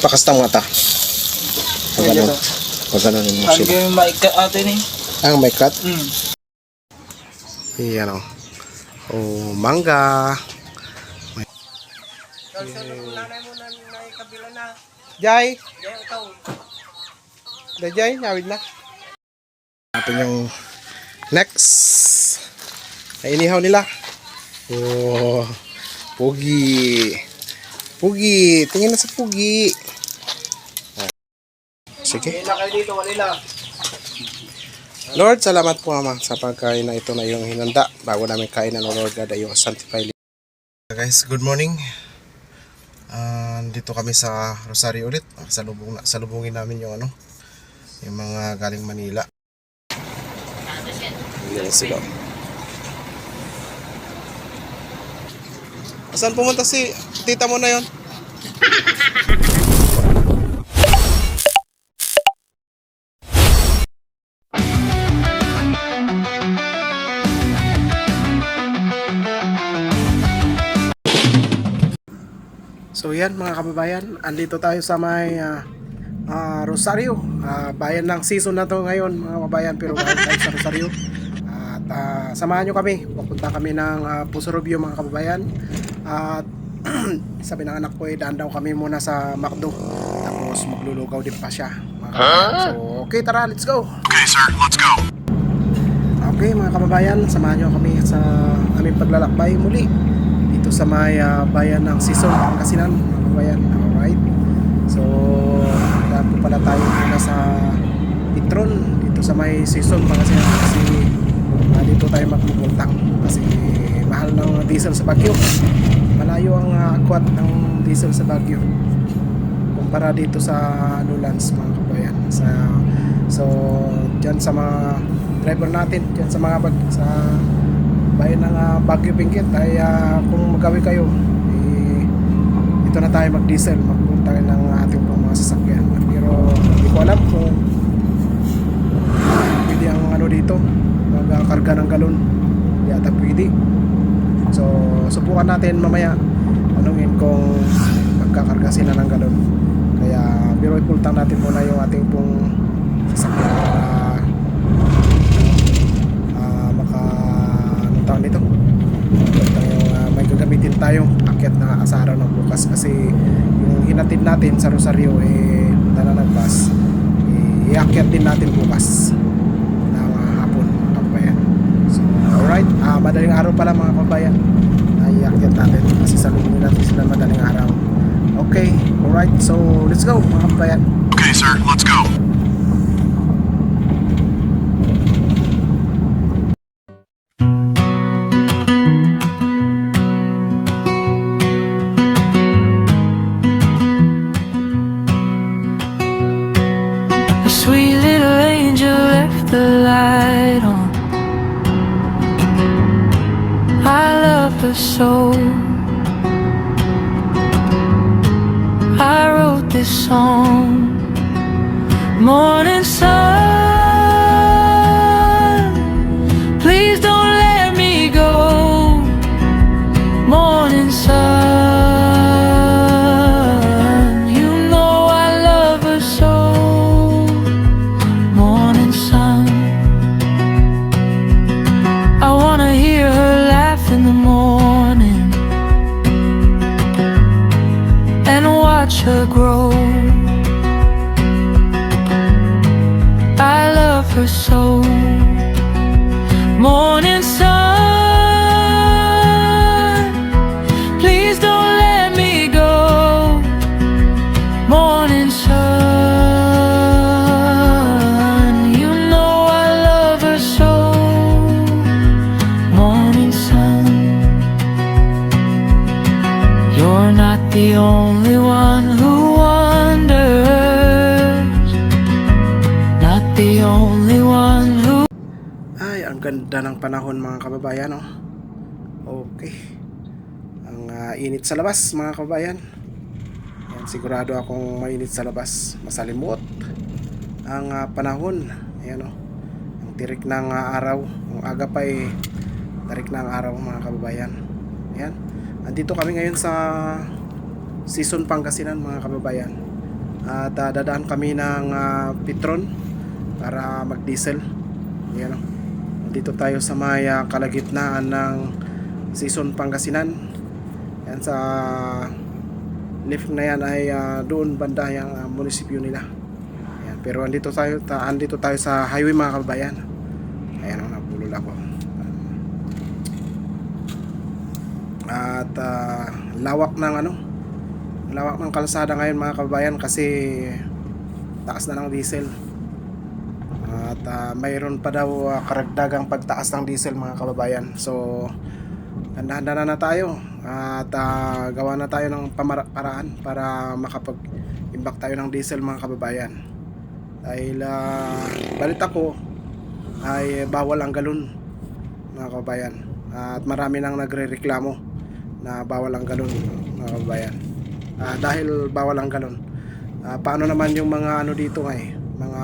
Pakasta mo ata. Pag ano, pag ano mo Sabi ko sila. yung mic atin eh. Ang may cut. Mm. Iyan o. Oh, mangga. Jai. Jai, nyawid na. Natin yung next. Ay, inihaw nila. Oh, pugi. Pugi. Tingin na sa pugi. Sige. Lord, salamat po Ama sa pagkain na ito na yung hinanda bago namin kain ng Lord God ay yung sanctify. Guys, good morning. Dito kami sa Rosario ulit. Salubungin namin yung yung mga galing Manila. Yan sila. Saan pumunta si tita mo na yon? So yan mga kababayan, andito tayo sa may Rosario. Bayan ng season na to ngayon mga kababayan, pero bayan tayo sa Rosario. At samahan nyo kami, pupunta kami ng Pusurubio mga kababayan. At sabi ng anak ko daan daw kami muna sa McDo. Tapos maglulugaw din pa siya mga kababayan. So okay, tara, let's go. Okay, sir, let's go. Okay mga kababayan, samahan nyo kami sa aming paglalakbay muli dito sa may bayan ng Sison, Pangasinan mga kababayan. Alright, so daan po pala tayo muna sa Petron dito sa may Sison, Pangasinan kasi dito tayo magpupuntang kasi mahal ng diesel sa Baguio. Malayo ang akwat ng diesel sa Baguio kumpara dito sa Lowlands mga kababayan. So dyan sa mga driver natin dyan sa mga sa bayan ng Baguio Benguet ay kung magawi kayo dito na tayo mag diesel, magpunta ng ating mga sasakyan. Pero hindi ko alam kung pwede ang dito magkarga ng galon, yata pwede. So subukan natin mamaya anungin kung magkakarga sila ng galon. Kaya pero ipultang natin muna yung ating pong sasakyan tawag nito may gagamitin tayong akyat na sa araw ng bukas kasi yung hinatid natin sa Rosario dala ng bus iakyat din natin bukas ng hapon mga kababayan. So alright, madaling araw pala mga kababayan iakyat natin kasi salubungin natin sila madaling araw. Okay, alright, so let's go mga kababayan. Okay, sir, let's go. Sweet little angel left the light on. I love her so. I wrote this song. Morning sun, please don't let me go. Morning sun, you know I love her so. I wanna hear her laugh in the morning and watch her grow. I love her so. Morning sun, please don't let me go. Morning sun, you know I love her so. Morning sun, you're not the only one who wonders, not the only one who. Ay, ang ganda ng panahon mga kababayan Okay, ang init sa labas mga kababayan. Yan, sigurado akong mainit sa labas, masalimot ang panahon. Ayan ang tirik ng araw, ang aga pa tarik ng araw mga kababayan. Ayan, andito kami ngayon sa Sison, Pangasinan mga kababayan. At dadaan kami ng Petron para mag-diesel. Yan, dito tayo sa may kalagitnaan ng Sison, Pangasinan. Yan, sa lift na yan ay doon banda yung munisipyo nila. Yan, pero andito tayo sa highway mga kababayan. Ayan, nabulol ako. At lawak ng kalsada ngayon mga kababayan kasi taas na ng diesel. At mayroon pa daw karagdagang pagtaas ng diesel mga kababayan. So handa-handa na tayo at gawa na tayo ng paraan para makapag-imbak tayo ng diesel mga kababayan. Dahil balita ko ay bawal ang galon mga kababayan. At marami nang nagrereklamo na bawal ang galon mga kababayan. Dahil bawal ang galon, paano naman yung mga dito mga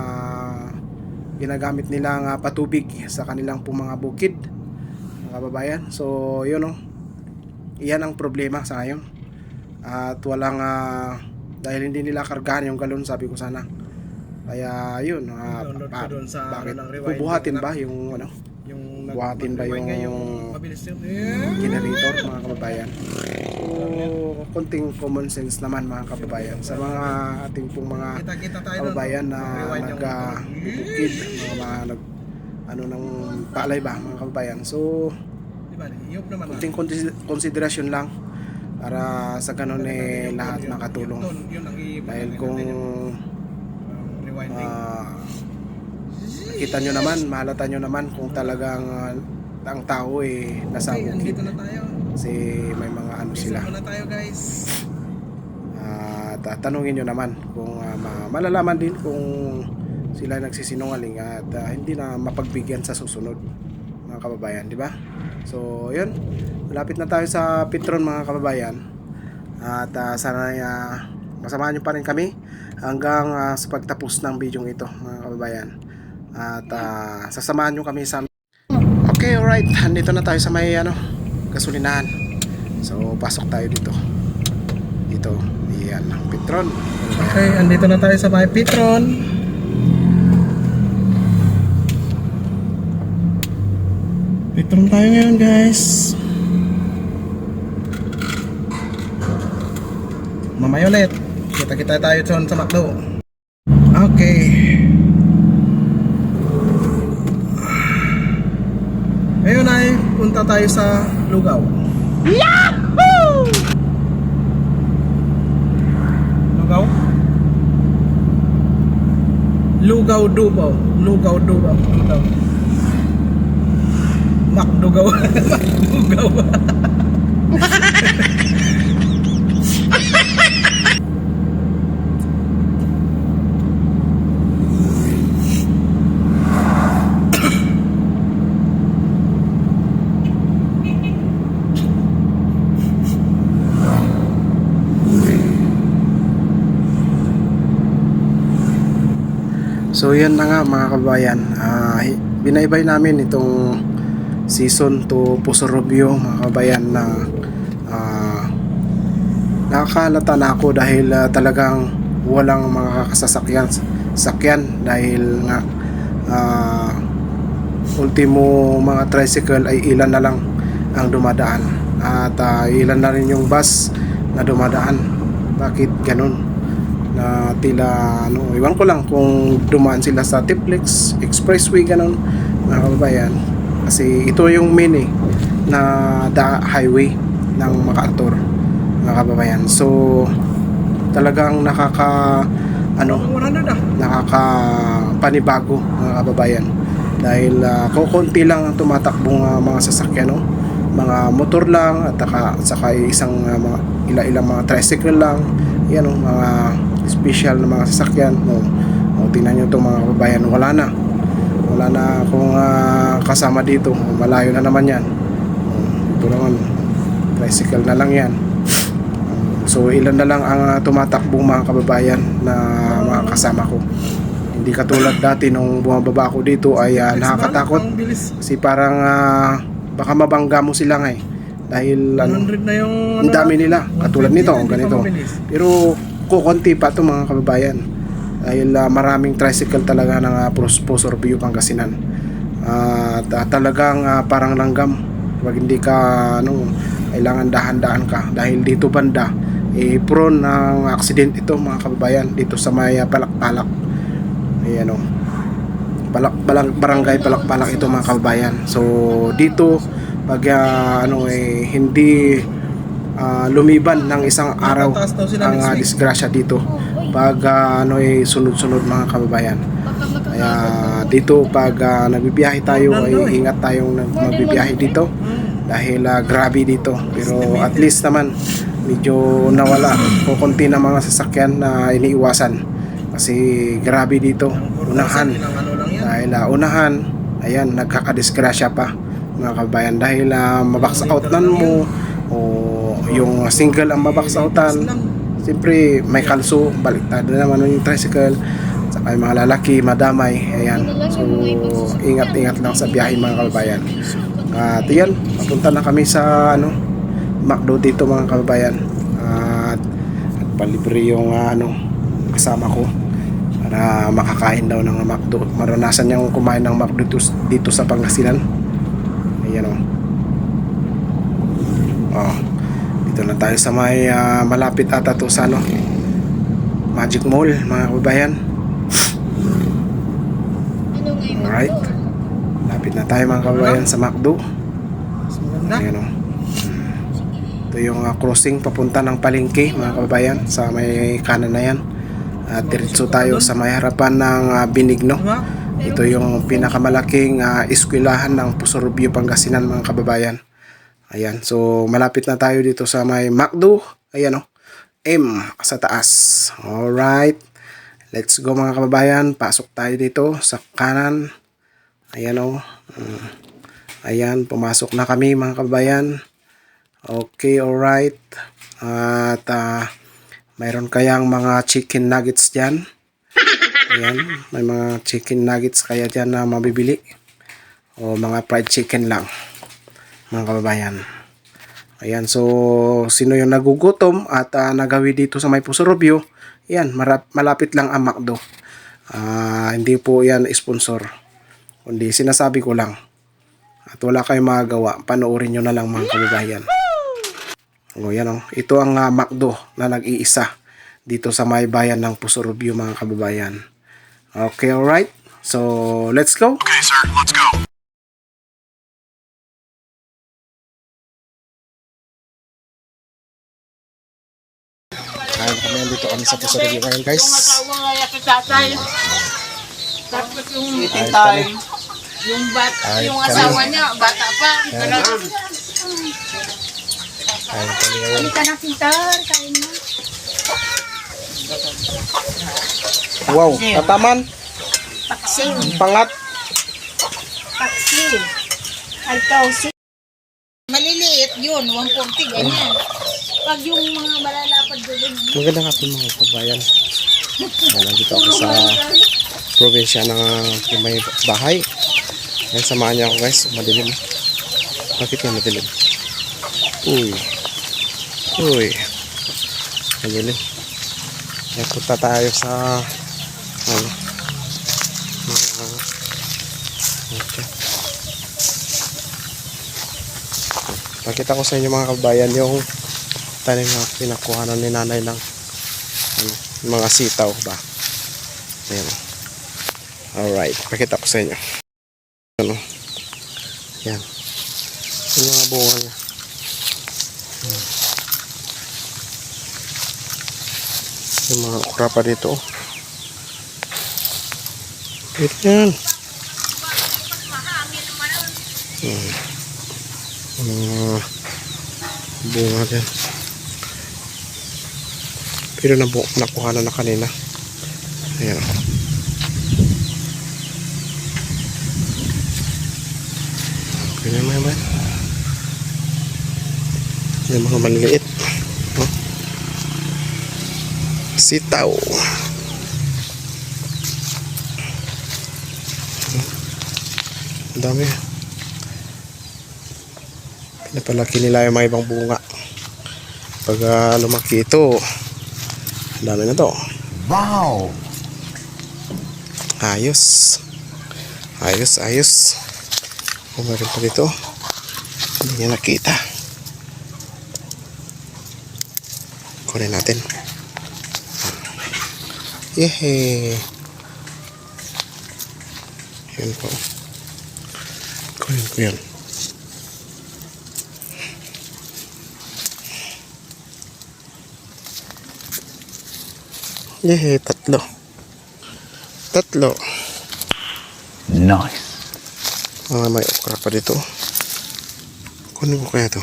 ginagamit nilang patubig sa kanilang mga bukid mga kababayan. So yun iyan ang problema sa ngayon. At walang dahil hindi nila kargahan yung galon, sabi ko sana. Kaya yun, bakit bubuhatin ba yung buhatin ba yung generator mga kababayan. So konting common sense naman mga kababayan sa mga ating pong mga kababayan na nagbubukid, mga ng palay ba mga kababayan. So konting konsiderasyon lang para sa ganun lahat makatulong. Dahil kung nakita nyo naman, mahalata nyo naman kung talagang ang tao nasa bukid. Kasi may mga sila. Tanungin nyo naman kung malalaman din kung sila nagsisinungaling at hindi na mapagbigyan sa susunod mga kababayan, di ba? So yun, malapit na tayo sa Petron mga kababayan. At sana masamahan nyo pa rin kami hanggang sa pagtapos ng video ito mga kababayan. At sasamahan nyo kami sa okay, alright, andito na tayo sa may gasolinahan. So pasok tayo dito. Yan ang Petron. Okay, andito na tayo sa may Petron. Petron tayo ngayon guys. Mamaya ulit kita tayo doon sa McDo. Okay. Ngayon ay punta tayo sa Lugaw. Yahoo! Lugaw Dubaw. Makdugaw. Makdugaw. So yan na nga mga kabayan, binaybay namin itong Sison to Pusorobio mga kabayan na nakakalata na ako dahil talagang walang mga sakyan dahil nga ultimo mga tricycle ay ilan na lang ang dumadaan at ilan na rin yung bus na dumadaan. Bakit ganun? Na tila iwan ko lang kung dumaan sila sa Tiplex Expressway ganun mga kababayan, kasi ito yung main na highway ng MacArthur mga kababayan. So talagang nakakapanibago mga kababayan dahil kukunti lang ang tumatakbong mga sasakyan, mga motor lang at saka isang ilang mga tricycle lang, yan mga special na mga sasakyan. Tingnan nyo itong mga kababayan, wala na kung kasama dito, malayo na naman yan. Ito naman tricycle na lang yan. So ilan na lang ang tumatakbong mga kababayan na mga kasama ko. Hindi katulad dati nung bumababa ako dito ay nakakatakot kasi parang baka mabangga mo sila dahil ang dami nila katulad nito ganito. Pero kukunti pa ito mga kababayan. Dahil maraming tricycle talaga ng Pusor View Pangasinan. At talagang parang langgam. Pag hindi ka kailangan dahan-dahan ka. Dahil dito banda, prone ng accident ito mga kababayan. Dito sa may Palakpalak. Ayan o. Barangay Palakpalak ito mga kababayan. So dito pag hindi lumiban ng isang araw ang disgrasya dito pag sunod-sunod mga kababayan. Kaya dito pag nagbibiyahe tayo ay ingat tayong magbibiyahe dito dahil grabe dito, pero at least naman medyo nawala kukunti na mga sasakyan na iniiwasan kasi grabe dito unahan, dahil unahan ayan nagkakadisgrasya pa mga kababayan dahil mabox outan mo o yung single ang mabox outan. Siyempre may kalso, baliktad na naman yung tricycle, saka yung mga lalaki madamay. Ayan, so ingat-ingat lang sa biyahe mga kababayan. At yan, papunta na kami sa McDo dito mga kababayan. At palibre yung kasama ko para makakain daw ng McDo. Maranasan niyang kumain ng McDo dito sa Pangasinan. Ayan o. Dito na tayo sa may malapit ata to sa Magic Mall mga kababayan. Alright, lapit na tayo mga kababayan sa McDo. Ayan o. Ito yung crossing papunta ng Palengke mga kababayan, sa may kanan na yan. At diretso tayo sa may harapan ng Benigno. Ito yung pinakamalaking eskwelahan ng Pusor View Pangasinan mga kababayan. Ayan, so malapit na tayo dito sa may McDo. Ayan o, M sa taas. Alright, let's go mga kababayan. Pasok tayo dito sa kanan. Ayan o. Ayan, pumasok na kami mga kababayan. Okay, alright. At mayroon kayang mga chicken nuggets dyan. Ayan, may mga chicken nuggets kaya dyan na mabibili. O mga fried chicken lang mga kababayan. Ayan, so sino yung nagugutom at nagawi dito sa may Pusor View, yan, malapit lang ang McDo. Hindi po yan sponsor, kundi sinasabi ko lang. At wala kayong magagawa, panoorin nyo na lang mga kababayan. O yan o, ito ang McDo na nag-iisa dito sa may bayan ng Pusor View mga kababayan. Okay, alright, so let's go. Okay, sir, let's go. Kaya kami dito kami sa Pusor View ngayon guys. Tapos yung meeting time, yung asawa niya, bata pa. Halika na, Peter. Kain mo. Wow, kataman, Paksiw. pangat. Paksiw. Alkausi. Maliliit yun, 140, ganyan. Pag yung mga malalapad doon. Magandang hapon mga kabayan. Nandito ako sa probinsya ng may bahay. Ayan, samahan niyo ako guys. Madilim. Bakit yan madilim? Uy. Madilim. Ayan, punta tayo sa pakita ko sa inyo mga kabayan yung tanim na pinakuhanan ni nanay ng mga sitaw ba. Ayan. Alright, pakita ko sa inyo. Yan. Yung mga bunga niya. Yung mga okra pa dito. Yan. Bunga dyan. Pero nakuha na kanina. Ayan. Okay naman. Yung mga maliliit. Sitaw. Ang dami. Pinapalaki nila yung mga ibang bunga. Pag lumaki ito, Dami na to. Wow! Ayos. Ayos. O, meron pa dito. Hindi niya nakita. Kunin natin. Yehey. Yun po. Kunin ko yun. Yehey, tatlo. Nice. May okra pa dito. Kunin ko kaya to.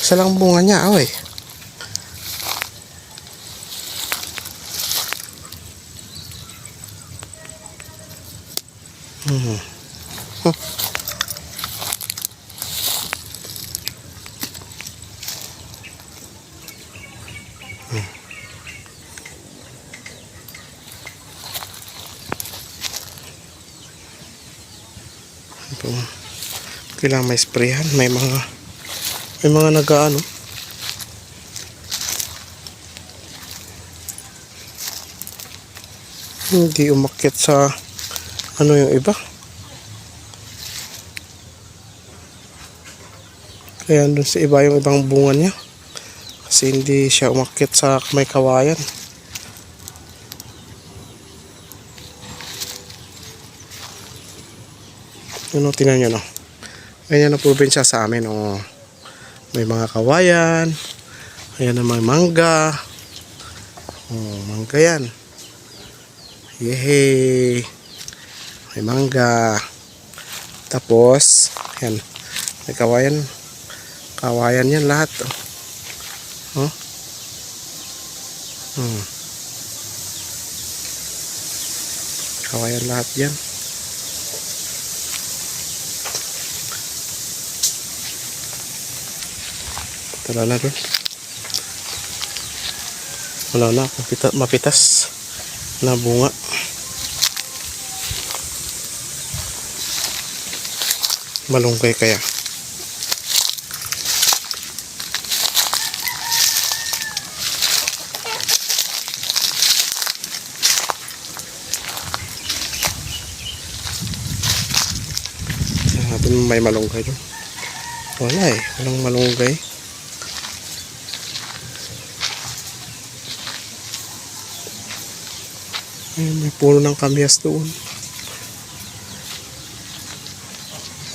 Isa lang bunga niya, oy. Ito. Kailangan may sprayhan, may mga nagaano. Hindi umakyat sa ano yung iba. Kaya doon sa iba yung ibang bunga niya. Kasi hindi siya umakyat sa may kawayan. Ano, tingnan nyo, no? Ganyan ang probinsya sa amin, oh. May mga kawayan. Ayan na may mangga. Oh, mangga yan. Yehey. May mangga. Tapos, yan. May kawayan. Kawayan yan lahat, oh. Kawayan lahat yan. Wala na doon. Wala na. Mapitas na bunga. Malunggay kaya. Natin may malunggay doon. Wala eh. Walang malunggay. May puno ng kamyas doon.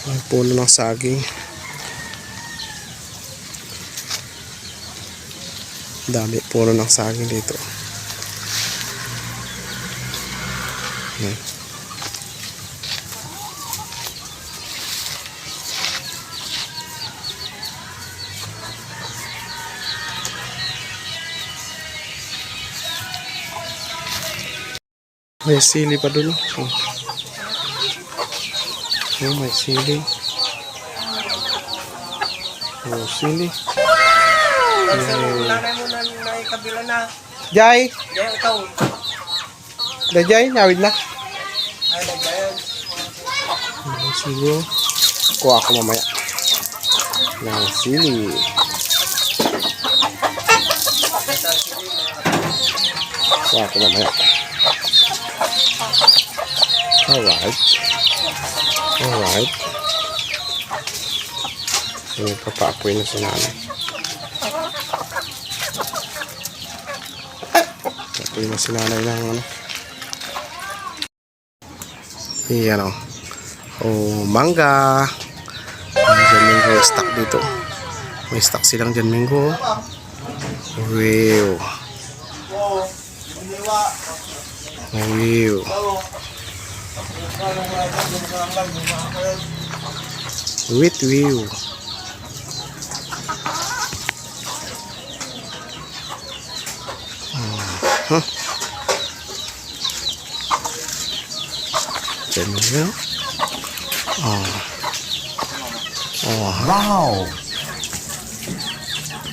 May puno ng saging. Dami puno ng saging dito. Yan. May sili pa doon. Oh, may sili. Oh, sili. Nanay mo na kabila na. Jai! Yan, ikaw. Jai, nawid na. Ay, nagbayan. May sili. Kuha ako mamaya. May sili. Kuha ako mamaya. Alright. Papa-apoy na si nanay. Apoy na si nanay ng ano. Iyan o. Oh, mangga. Diyan minggo stock dito. May stock silang dyan minggo. Wow. Wow. With view. Dyan. Wow!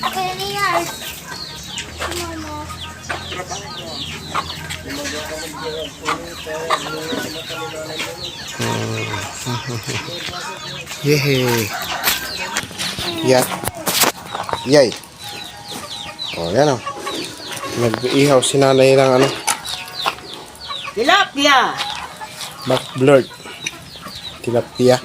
Kaya niya. Mama. Yehey. Yan. Yay. Oh, yan o. Nag-ihaw si nanay ng ano, Tilapia. back blurred. Tilapia.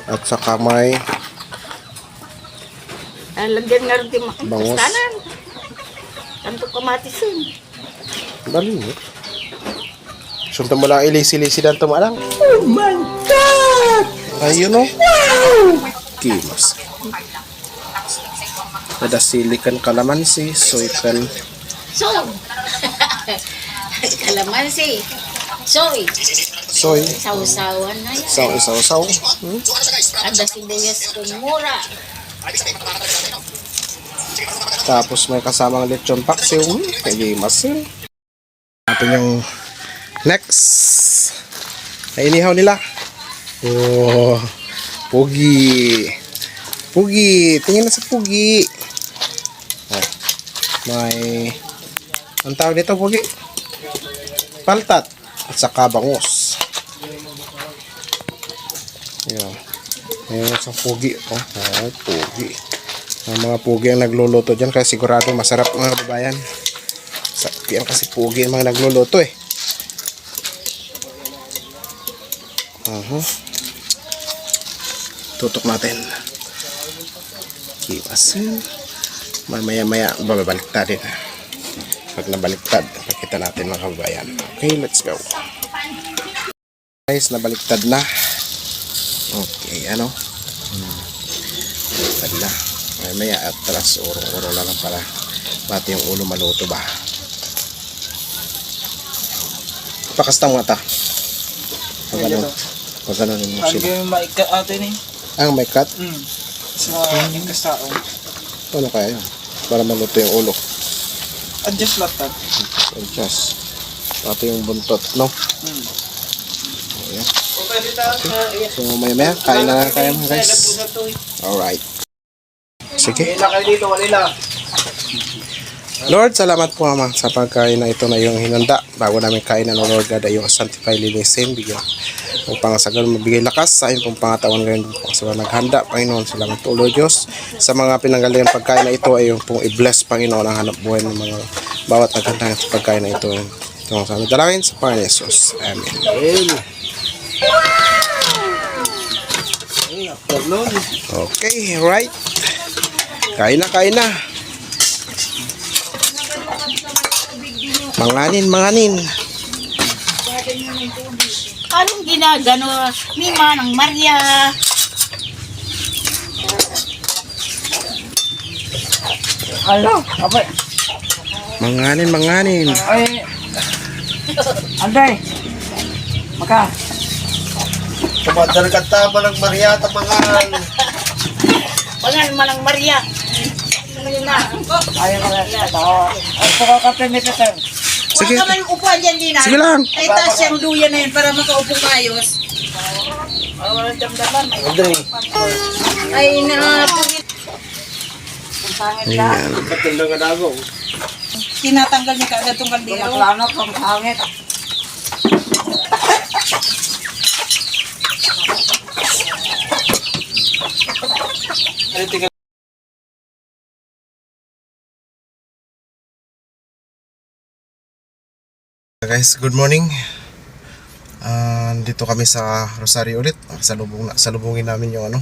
At saka may Lagyan nga rin yung Bangus. kastanan. Tanto kamatis yun. dali eh. Sunta mo lang ilisi-lisi dan tumalang. Oh my God! Ayun o. Kimas. Ada silikan kalamansi, soypan. So, kalamansi. Soy. Soy. Sausawan na yan. Isaw-isaw. Ada sibuyas kung mura. Tapos may kasamang lechon paksiw. Kimas yun. Natin yung next. Ay inihaw nila. Oh, pugi. Pugi. Tingin na sa pugi. Oh, may ang tawag dito pugi. Paltat at saka bangus. Yan. Ayan sa pugi. Oh, pugi. Ang mga pugi ang nagluluto dyan kaya sigurado masarap mga kababayan. Yan kasi pugi ang mga nagluluto eh. Tutok natin. Kiwasin. Maya babaliktad din. Pag nabaliktad, pakita natin mga kababayan. Okay, let's go. Guys, nabaliktad na. Okay, ano? Baliktad na. Maya atras, uro-uro lang para pati yung ulo maluto ba. Pakasta mo ata. Pag ano rin mo sila. Ang maikat atin eh. Ang may cut? Sa ingkas tao. Ano kaya yun? Para maluto yung ulo. Adjust lang tag. Adjust. Pati yung buntot, no? Ayan. So, maya kain na kayo mga guys. Alright. Sige. Dito, walila. Lord, salamat po Ama sa pagkain na ito na iyong hinanda. Bago namin kain na Lord God ay iyong sanctify linisin. Bigyan ng pangasagal, mabigay lakas sa ayun pong pangatawan ngayon po sa naghanda. Panginoon, salamat po Lord Diyos. Sa mga pinanggalingan pagkain na ito ay iyong pong i-bless Panginoon ang hanap buhay ng mga bawat naghanda sa pagkain na ito. Ito ang sa aming dalangin sa Panginoon Jesus. Amen. Okay, right. Kain na. Manganin. Anong ginagano ni Manang Maria? Hello, abay. Manganin. Ay. Anday. Maka. Kumadal ka tama ng Mariata mangan. Pangan Manang Maria. Ano yun na? Ayaw ko na. Ay, pukaw ka Peter. Sige. Huwag ka man upuan dyan, Dina. Sige lang. Ay, taas yung duyan na yun para makaupo ayos. Walang damdaman. Ay, na... Ayan. Tinatanggal niya kaagad itong kaldero. Plano kung hangit. Guys, good morning. Dito kami sa Rosario ulit. Salubungin namin yung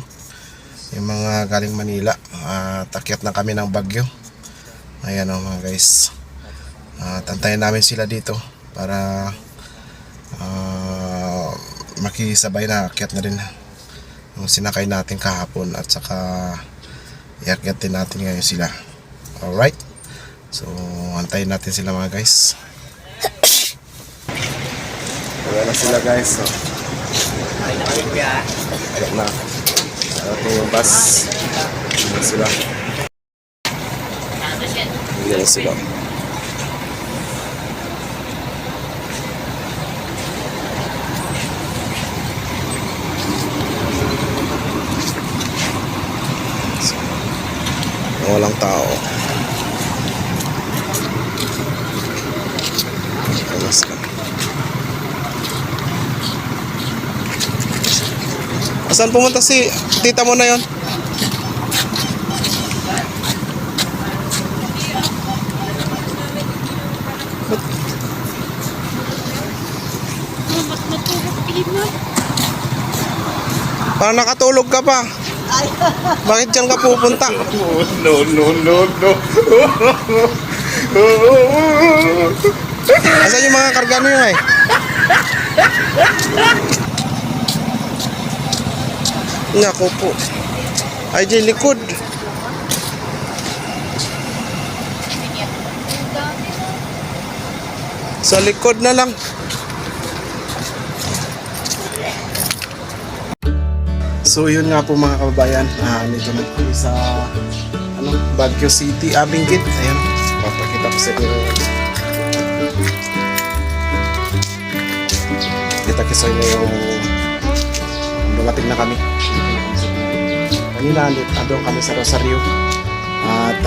yung mga galing Manila. Takyat na kami ng Baguio. Ayan mga guys. Tantayin namin sila dito para makisabay na akyat na rin yung sinakay natin kahapon at saka iakyatin natin ngayon sila. Alright. So, antayin natin sila mga guys. Wala na sila guys. So, ayan na. Ito yung bus. Ayan sila. Ayan sila. Walang tao. Saan pumunta si tita mo na yon? Parang nakatulog ka pa. Bakit dyan ka pupunta? Asan yung mga karga niyo eh? Naku po. Ay, di likod. Sa likod na lang. So yun nga po mga kababayan, nito na po sa Baguio City, Benguet. Ayan, papakita ko sa inyo. Kita ko sa inyo yung dumating na kami. Kanina, andun kami sa Rosario. At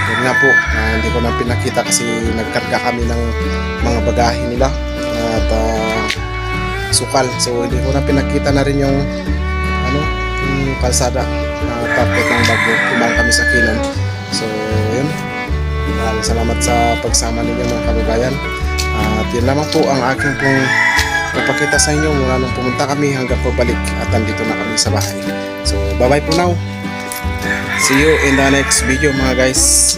yun nga po, hindi ko na pinakita kasi nagkarga kami ng mga bagahe nila. At sukal. So hindi ko na pinakita na rin yung yung kalsada tapos ng Baguio. Tumang kami sa Kilon. So yun. Maraming salamat sa pagsama ninyo mga kababayan. At yun lamang po ang aking pong napakita sa inyo mula nung pumunta kami hanggang pabalik at andito na kami sa bahay. So bye bye po now. See you in the next video mga guys.